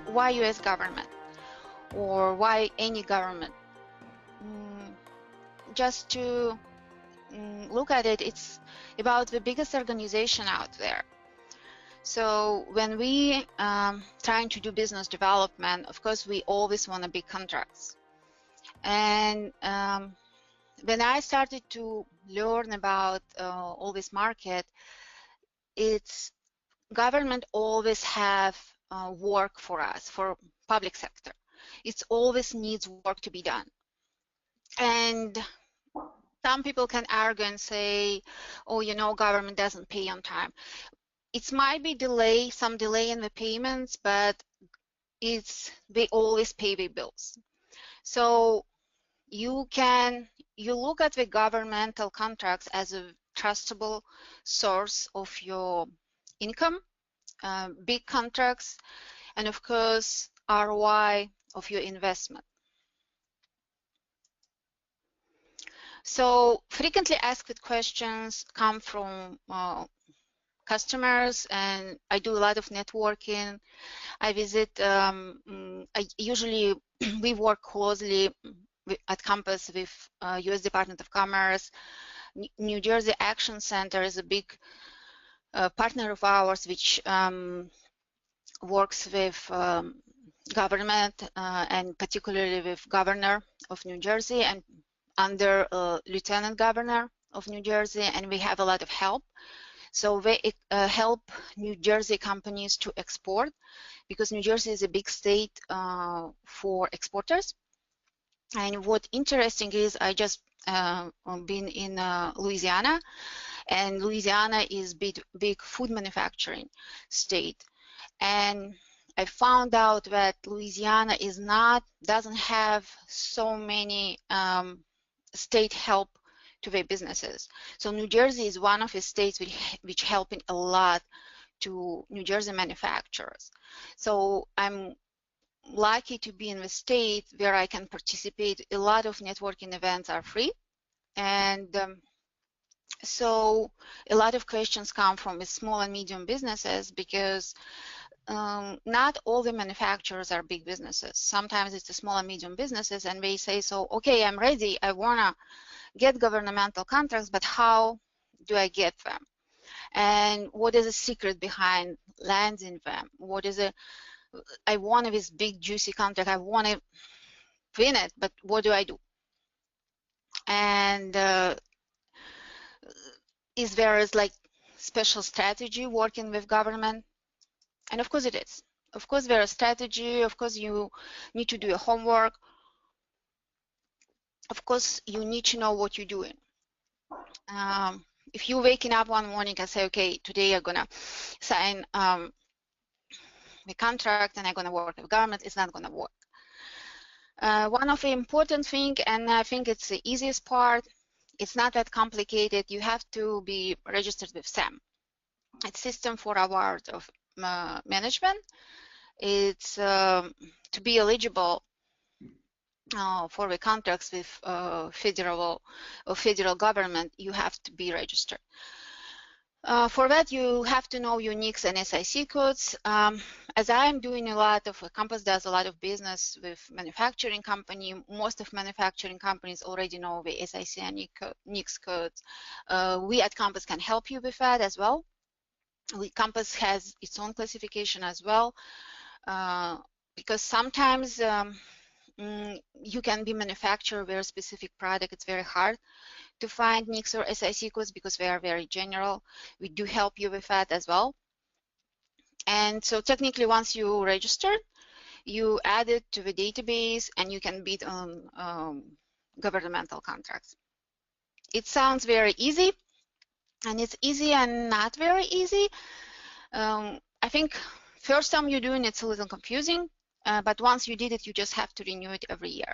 why US government or why any government? Just to look at it, it's about the biggest organization out there. So when we trying to do business development, of course, we always want to big contracts. And when I started to learn about all this market, it's government always have work for us, for public sector. It always needs work to be done. And some people can argue and say, oh, you know, government doesn't pay on time. It might be some delay in the payments, but they always pay their bills. So you look at the governmental contracts as a trustable source of your income, big contracts, and of course ROI of your investment. So frequently asked questions come from customers, and I do a lot of networking. I visit, usually we work closely at Kompass with US Department of Commerce. New Jersey Action Center is a big partner of ours, which works with government and particularly with Governor of New Jersey and under Lieutenant Governor of New Jersey, and we have a lot of help. So they help New Jersey companies to export, because New Jersey is a big state for exporters. And what interesting is, I just been in Louisiana, and Louisiana is big food manufacturing state. And I found out that Louisiana doesn't have so many state help to their businesses. So New Jersey is one of the states which helping a lot to New Jersey manufacturers. So I'm lucky to be in the state where I can participate. A lot of networking events are free, and so a lot of questions come from the small and medium businesses, because not all the manufacturers are big businesses. Sometimes it's the small and medium businesses, and they say, so okay, I'm ready, I wanna get governmental contracts, but how do I get them? And what is the secret behind landing them? What is it? I want this big juicy contract, I want to win it, but what do I do? And is there like special strategy working with government? And of course it is. Of course there is strategy. Of course you need to do your homework. Of course you need to know what you're doing. If you're waking up one morning and say, okay, today I'm gonna sign the contract and I'm gonna work with government, it's not gonna work. One of the important thing, and I think it's the easiest part, it's not that complicated. You have to be registered with SAM. It's System for Award of Management. It's to be eligible for the contracts with federal government, you have to be registered. For that, you have to know your NICS and SIC codes. As I'm doing a lot of, Kompass does a lot of business with manufacturing company. Most of manufacturing companies already know the SIC and NICS codes. We at Kompass can help you with that as well. Kompass has its own classification as well, because sometimes you can be manufacturer very specific product. It's very hard to find NICS or SIC codes because they are very general. We do help you with that as well. And so technically, once you register, you add it to the database and you can bid on governmental contracts. It sounds very easy, and it's easy and not very easy. I think first time you're doing it's a little confusing, but once you did it, you just have to renew it every year.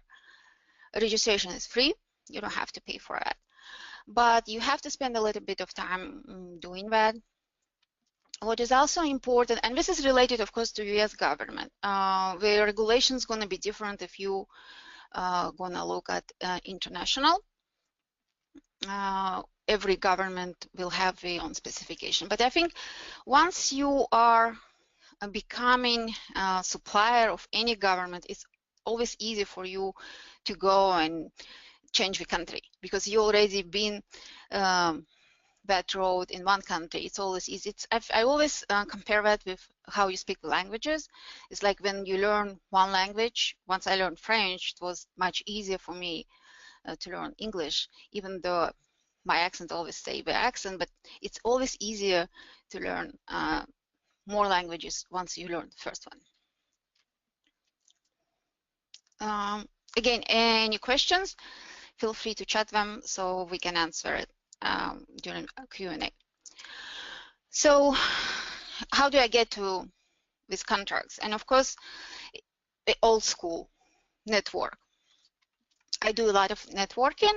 Registration is free. You don't have to pay for it. But you have to spend a little bit of time doing that. What is also important, and this is related, of course, to US government, the regulation is going to be different if you going to look at international. Every government will have their own specification. But I think once you are becoming a supplier of any government, it's always easy for you to go and change the country because you already been that road in one country. It's always easy. I always compare that with how you speak languages. It's like when you learn one language. Once I learned French, it was much easier for me to learn English, even though my accent always stay the accent, but it's always easier to learn more languages once you learn the first one. Again, any questions, feel free to chat them so we can answer it during Q&A. So how do I get to these contracts? And of course, the old school network. I do a lot of networking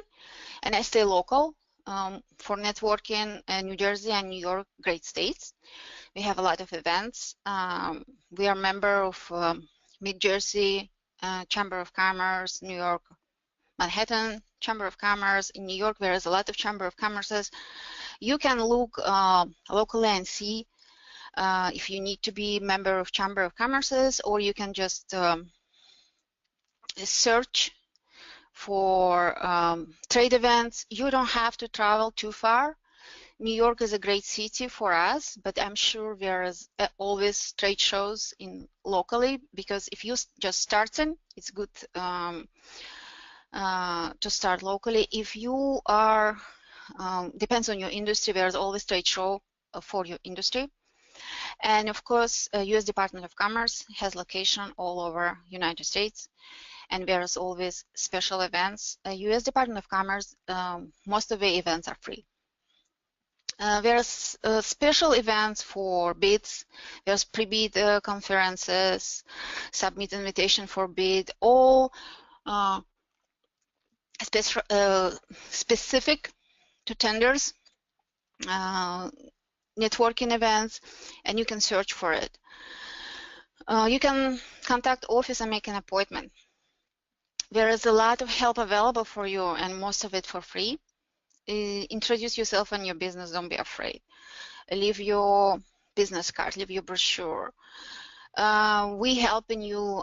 and I stay local for networking. New Jersey and New York, great states. We have a lot of events. We are a member of Mid-Jersey Chamber of Commerce, New York, Manhattan Chamber of Commerce. In New York, there is a lot of Chamber of Commerces. You can look locally and see if you need to be a member of Chamber of Commerces, or you can just search for trade events. You don't have to travel too far. New York is a great city for us, but I'm sure there is always trade shows in locally, because if you just starting, it's good to start locally. If you are, depends on your industry, there's always trade show for your industry. And of course, U.S. Department of Commerce has location all over United States, and there's always special events. U.S. Department of Commerce, most of the events are free. There's special events for bids. There's pre-bid conferences, submit invitation for bid, all specific to tenders, networking events, and you can search for it. You can contact office and make an appointment. There is a lot of help available for you, and most of it for free. Introduce yourself and your business, don't be afraid. Leave your business card, leave your brochure. We helping you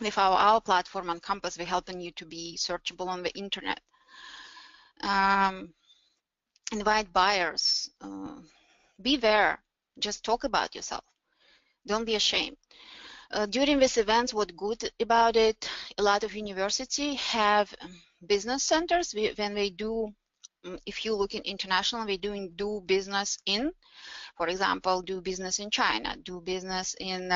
with our platform on Kompass, we're helping you to be searchable on the internet. Invite buyers, be there, just talk about yourself. Don't be ashamed. During these events, what's good about it, a lot of universities have business centers. When they do, if you look in international, they do business in, for example, do business in China, do business in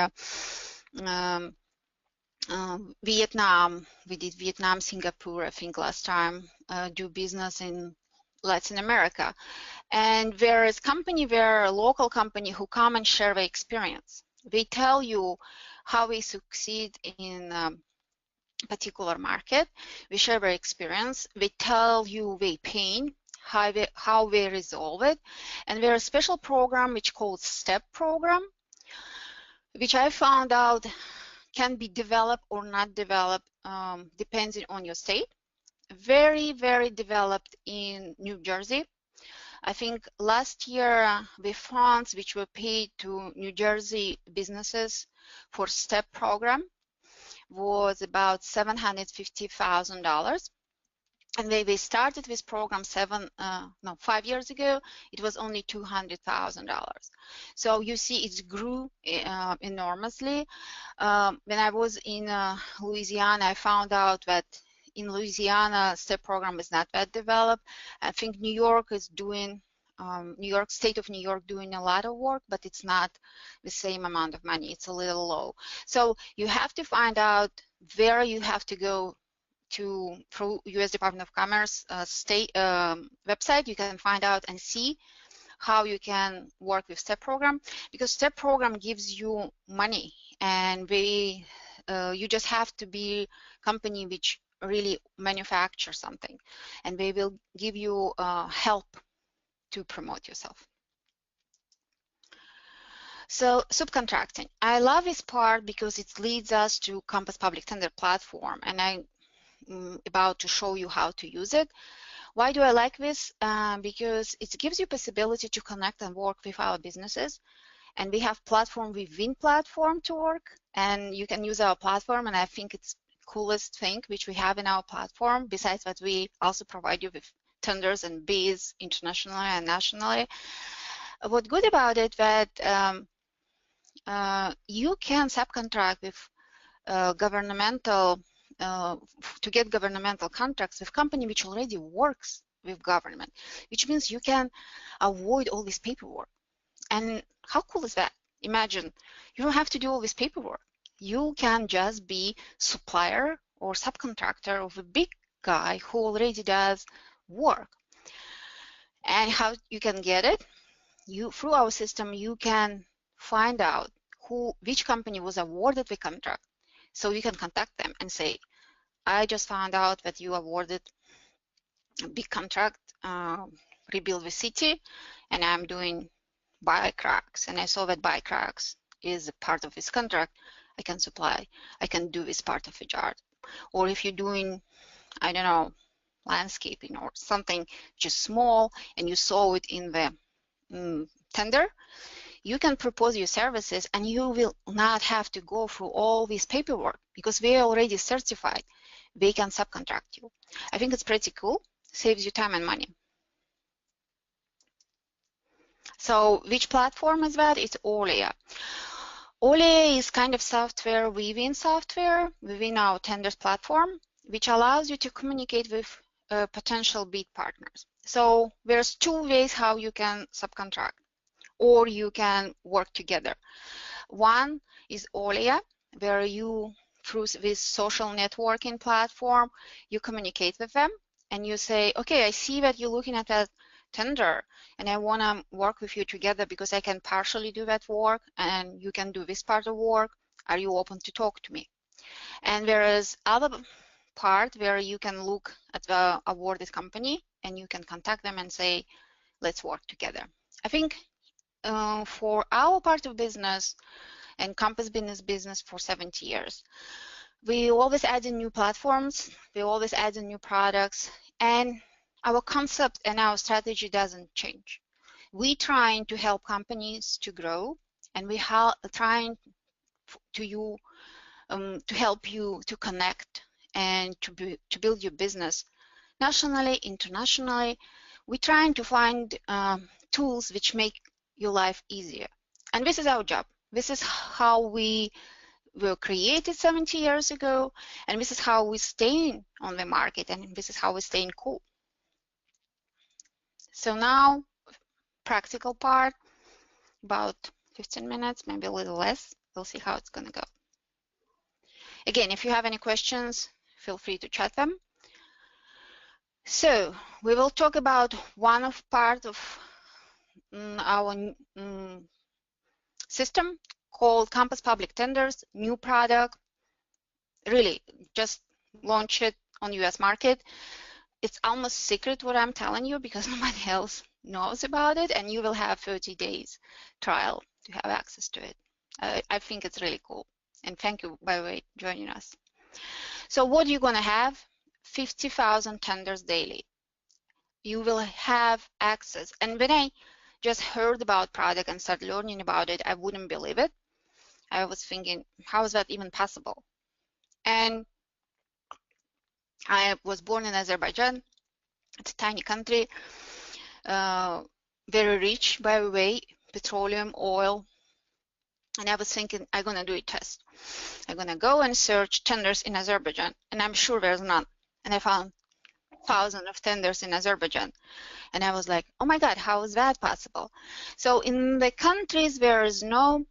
Vietnam. We did Vietnam, Singapore, I think last time. Do business in Latin America. And there is company, there are a local company who come and share their experience. They tell you how we succeed in particular market. We share their experience. They tell you their pain, how they resolve it. And there is a special program which called STEP program, which I found out can be developed or not developed depending on your state. Very, very developed in New Jersey. I think last year the funds which were paid to New Jersey businesses for STEP program was about $750,000. And when they started this program 5 years ago, it was only $200,000. So you see, it grew enormously. When I was in Louisiana, I found out that in Louisiana, STEP program is not that developed. I think New York is doing, state of New York doing a lot of work, but it's not the same amount of money. It's a little low. So you have to find out where you have to go through U.S. Department of Commerce state website. You can find out and see how you can work with STEP program, because STEP program gives you money, and you just have to be company which really manufacture something, and they will give you help to promote yourself. So subcontracting, I love this part because it leads us to Kompass Public Tender platform, and I'm about to show you how to use it. Why do I like this? Because it gives you possibility to connect and work with our businesses, and we have platform within platform to work, and you can use our platform, and I think it's coolest thing which we have in our platform, besides that we also provide you with tenders and bids internationally and nationally. What's good about it that you can subcontract with governmental to get governmental contracts with company which already works with government, which means you can avoid all this paperwork. And how cool is that? Imagine you don't have to do all this paperwork. You can just be supplier or subcontractor of a big guy who already does work. And how you can get it? Through our system, you can find out which company was awarded the contract. So you can contact them and say, I just found out that you awarded a big contract, rebuild the city, and I'm doing bike racks, and I saw that bike racks is a part of this contract. I can supply, I can do this part of the job. Or if you're doing, I don't know, landscaping or something just small, and you saw it in the tender, you can propose your services, and you will not have to go through all this paperwork because we are already certified. They can subcontract you. I think it's pretty cool. Saves you time and money. So which platform is that? It's Olya. Olya is kind of software within our tenders platform, which allows you to communicate with potential bid partners. So there's two ways how you can subcontract, or you can work together. One is Olya, where you, through this social networking platform, you communicate with them and you say, okay, I see that you're looking at that tender and I want to work with you together because I can partially do that work and you can do this part of work. Are you open to talk to me? And there is other part where you can look at the awarded company and you can contact them and say, let's work together. I think for our part of business and Kompass business for 70 years, we always add in new platforms, we always add in new products, and our concept and our strategy doesn't change. We trying to help companies to grow, and we trying to help you to connect and to build your business nationally, internationally. We're trying to find tools which make your life easier, and this is our job. This is how we were created 70 years ago, and this is how we stay on the market, and this is how we stay cool. So now, practical part, about 15 minutes, maybe a little less. We'll see how it's gonna go. Again, if you have any questions, feel free to chat them. So we will talk about one part of our system called Kompass Public Tenders, new product. Really, just launch it on US market. It's almost secret what I'm telling you because nobody else knows about it, and you will have 30 days trial to have access to it. I think it's really cool. And thank you, by the way, joining us. So what you're gonna have? 50,000 tenders daily. You will have access. And when I just heard about product and started learning about it, I wouldn't believe it. I was thinking, how is that even possible? And I was born in Azerbaijan. It's a tiny country, very rich, by the way, petroleum, oil. And I was thinking, I'm gonna do a test. I'm gonna go and search tenders in Azerbaijan, and I'm sure there's none. And I found thousands of tenders in Azerbaijan. And I was like, oh my God, how is that possible? So in the countries where is no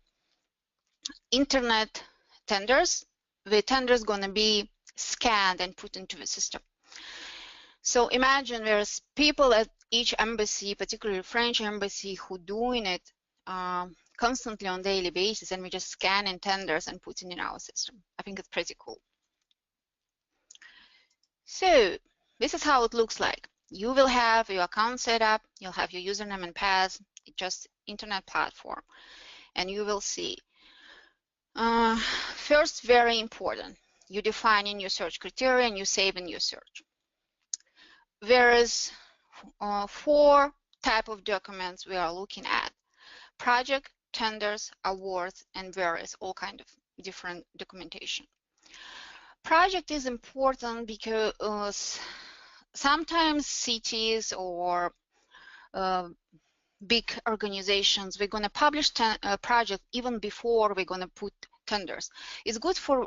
internet tenders, the tenders gonna be scanned and put into the system. So imagine there's people at each embassy, particularly French embassy, who doing it constantly on a daily basis, and we just scan in tenders and put it in our system. I think it's pretty cool. So this is how it looks like. You will have your account set up, you'll have your username and pass, it's just internet platform, and you will see. First, very important, you define in your search criteria and you save in your search. There is 4 types of documents we are looking at. Project tenders, awards, and various all kind of different documentation. Project is important because sometimes cities or big organizations, we're going to publish a project even before we're going to put tenders. It's good for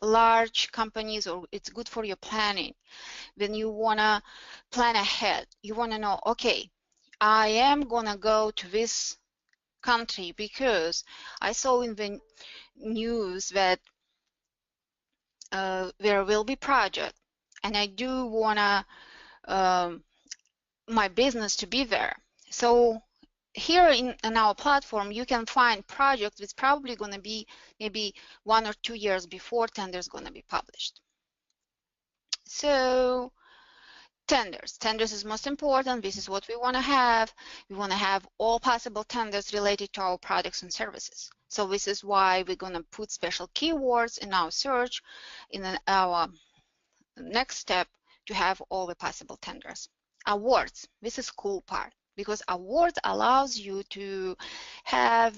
large companies, or it's good for your planning. When you want to plan ahead, you want to know, okay, I am going to go to this country because I saw in the news that there will be project, and I do want to my business to be there. So here in our platform, you can find projects that's probably going to be maybe 1 or 2 years before tender is going to be published. So tenders is most important. This is what we want to have. We want to have all possible tenders related to our products and services. So this is why we're going to put special keywords in our search in our next step to have all the possible tenders. Awards, this is cool part, because awards allows you to have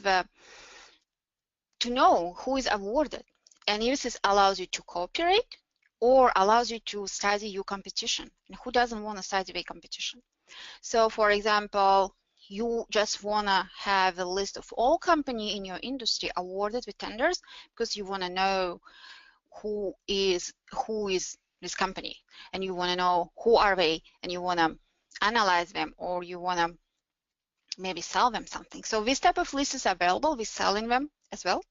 to know who is awarded, and this allows you to cooperate or allows you to study your competition. And who doesn't want to study the competition? So for example, you just want to have a list of all companies in your industry awarded with tenders because you want to know who is this company, and you want to know who are they, and you want to analyze them, or you want to maybe sell them something. So this type of list is available. We're selling them as well.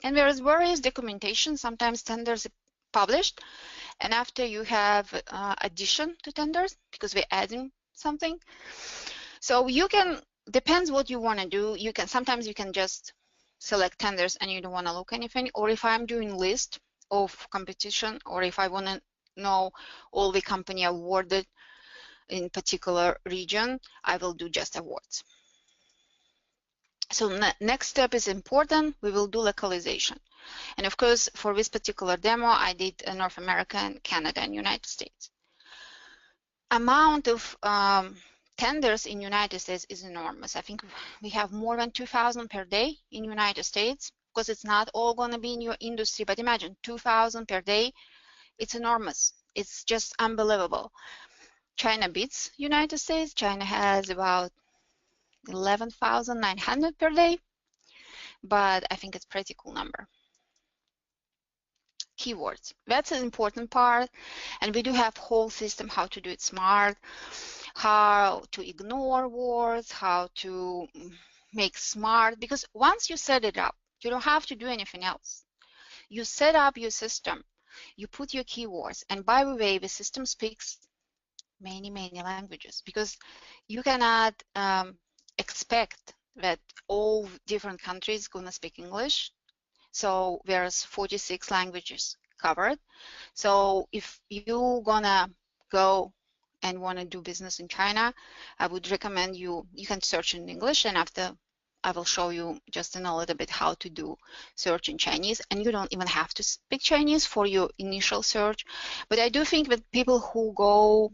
And there is various documentation. Sometimes tenders are published, and after you have addition to tenders because we're adding something. So you can, depends what you want to do. You can, sometimes you can just select tenders and you don't want to look anything, or if I'm doing list of competition, or if I want to know all the company awarded in particular region, I will do just awards. So next step is important. We will do localization. And of course, for this particular demo, I did North America and Canada and United States. Amount of tenders in United States is enormous. I think we have more than 2,000 per day in United States. Of course, it's not all going to be in your industry, but imagine 2,000 per day. It's enormous. It's just unbelievable. China beats United States. China has about 11,900 per day, but I think it's a pretty cool number. Keywords, that's an important part, and we do have whole system how to do it smart, how to ignore words, how to make smart, because once you set it up, you don't have to do anything else. You set up your system, you put your keywords, and by the way, the system speaks many languages, because you cannot expect that all different countries gonna speak English. So there's 46 languages covered. So if you gonna go and want to do business in China, I would recommend you can search in English, and after I will show you just in a little bit how to do search in Chinese, and you don't even have to speak Chinese for your initial search. But I do think that people who go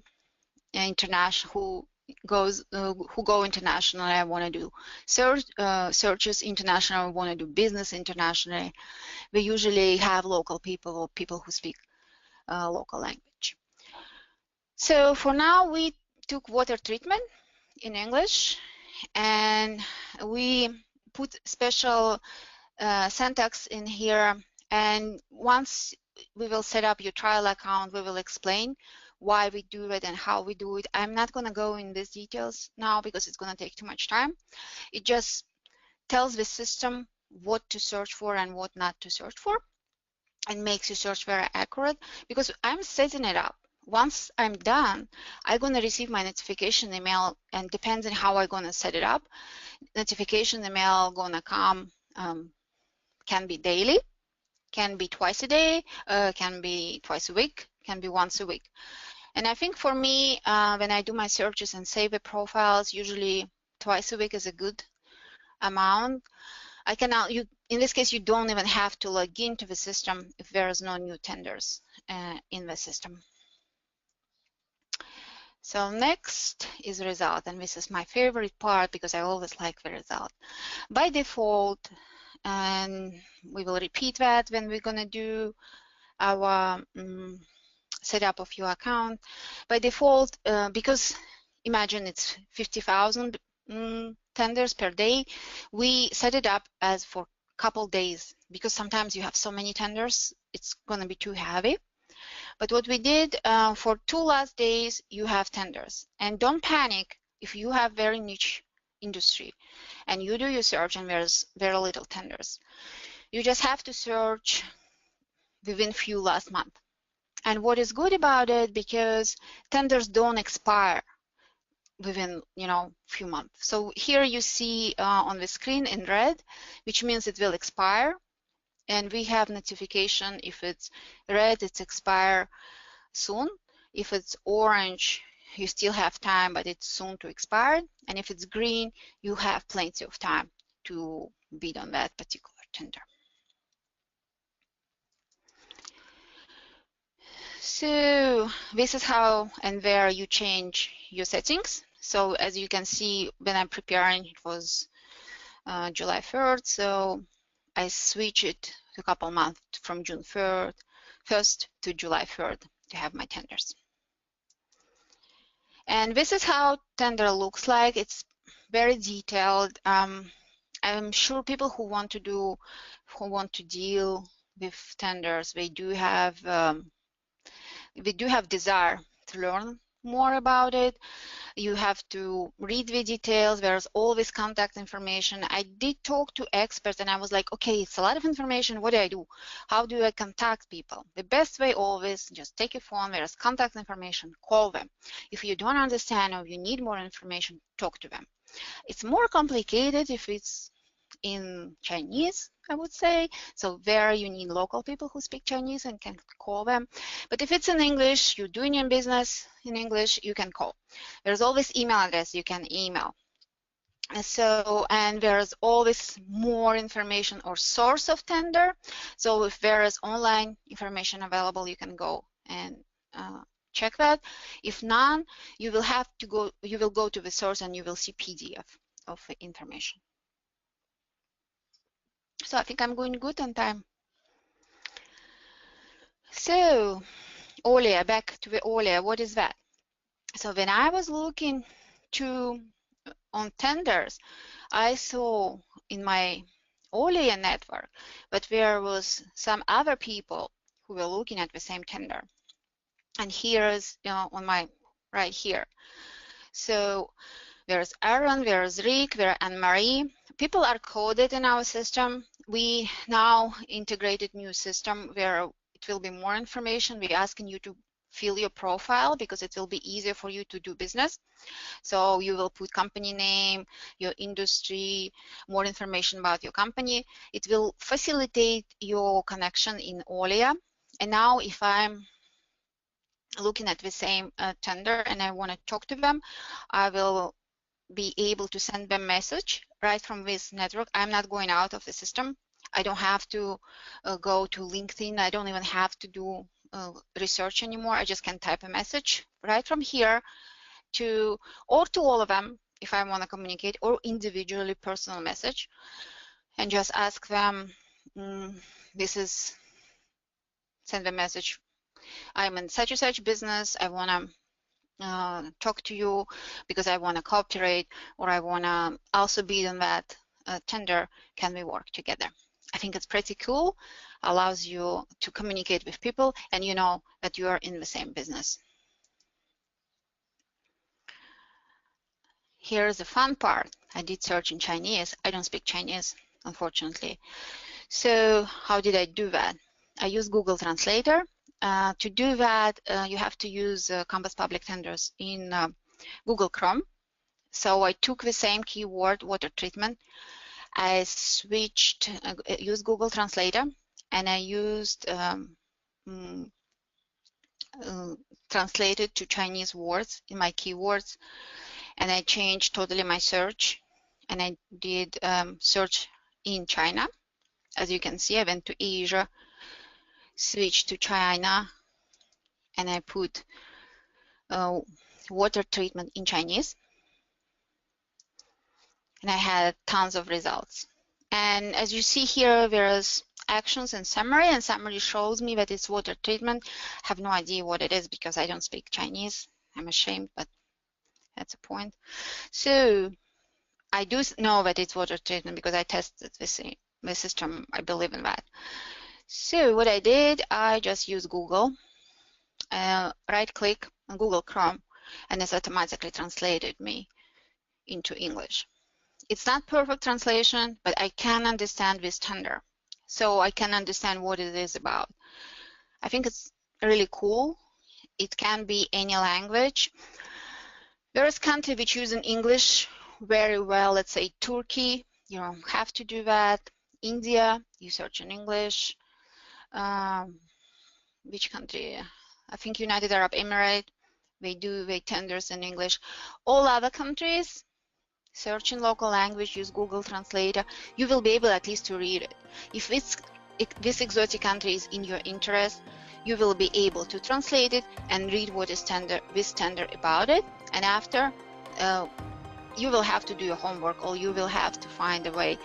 international, who go internationally, I want to do searches international, want to do business internationally, we usually have local people or people who speak local language. So for now, we took water treatment in English, and we put special syntax in here, and once we will set up your trial account, we will explain why we do it and how we do it. I'm not going to go in these details now because it's going to take too much time. It just tells the system what to search for and what not to search for, and makes your search very accurate, because I'm setting it up. Once I'm done, I'm going to receive my notification email, and depends on how I'm going to set it up, notification email going to come, can be daily, can be twice a day, can be twice a week, can be once a week. And I think for me, when I do my searches and save the profiles, usually twice a week is a good amount. I can now, in this case, you don't even have to log into the system if there is no new tenders in the system. So next is result, and this is my favorite part because I always like the result. By default, and we will repeat that when we're going to do our setup of your account. By default, because imagine it's 50,000 tenders per day, we set it up as for a couple days because sometimes you have so many tenders, it's going to be too heavy. But what we did for 2 last days, you have tenders. And don't panic if you have very niche industry and you do your search and there's very little tenders. You just have to search within few last month. And what is good about it, because tenders don't expire within few months. So here you see on the screen in red, which means it will expire. And we have notification if it's red, it's expire soon. If it's orange, you still have time, but it's soon to expire. And if it's green, you have plenty of time to bid on that particular tender. So this is how and where you change your settings. So as you can see, when I'm preparing, it was July 3rd. So I switch it to a couple months from June 1st to July 3rd to have my tenders. And this is how tender looks like. It's very detailed. I'm sure people who want to deal with tenders, they do have desire to learn more about it. You have to read the details. There's always contact information. I did talk to experts and I was like, okay, it's a lot of information. What do I do? How do I contact people? The best way always, just take your phone. There's contact information. Call them. If you don't understand or you need more information, talk to them. It's more complicated if it's in Chinese, I would say. So there you need local people who speak Chinese and can call them. But if it's in English, you're doing your business in English, you can call. There's always email address you can email. So, and there's always more information or source of tender. So if there is online information available, you can go and check that. If none, you will go to the source and you will see PDF of the information. So I think I'm going good on time. So Olya, back to the Olya, what is that? So when I was looking on tenders, I saw in my Olya network, but there was some other people who were looking at the same tender. And here is on my right here. So there's Aaron, there's Rick, there's Anne-Marie. People are coded in our system. We now integrated new system where it will be more information. We're asking you to fill your profile because it will be easier for you to do business. So you will put company name, your industry, more information about your company. It will facilitate your connection in Olya. And now if I'm looking at the same tender and I want to talk to them, I will be able to send them message right from this network. I'm not going out of the system. I don't have to go to LinkedIn. I don't even have to do research anymore. I just can type a message right from here to all of them if I want to communicate, or individually personal message, and just ask them, send a message. I'm in such and such business. I want to talk to you because I want to cooperate, or I want to also bid on that tender. Can we work together? I think it's pretty cool. Allows you to communicate with people and you know that you are in the same business. Here's the fun part. I did search in Chinese. I don't speak Chinese, unfortunately. So how did I do that? I use Google Translator. To do that, you have to use Kompass Public Tenders in Google Chrome. So I took the same keyword, water treatment. I used Google Translator, and I used translated to Chinese words in my keywords, and I changed totally my search, and I did search in China. As you can see, I went to Asia, switched to China, and I put water treatment in Chinese, and I had tons of results. And as you see here, there's actions and summary shows me that it's water treatment. I have no idea what it is because I don't speak Chinese. I'm ashamed, but that's the point. So I do know that it's water treatment because I tested the system. I believe in that. So what I did, I just used Google, right click on Google Chrome, and it's automatically translated me into English. It's not perfect translation, but I can understand this tender. So I can understand what it is about. I think it's really cool. It can be any language. There is country which use English very well. Let's say Turkey, you don't have to do that. India, you search in English. Which country? I think United Arab Emirates, they do the tenders in English. All other countries, search in local language, use Google Translator. You will be able at least to read it. If this exotic country is in your interest, you will be able to translate it and read what is this tender about it. And after, you will have to do your homework, or you will have to find a way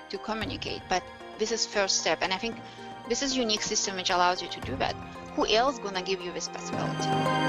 to communicate. But this is first step, and I think this is a unique system which allows you to do that. Who else gonna give you this possibility?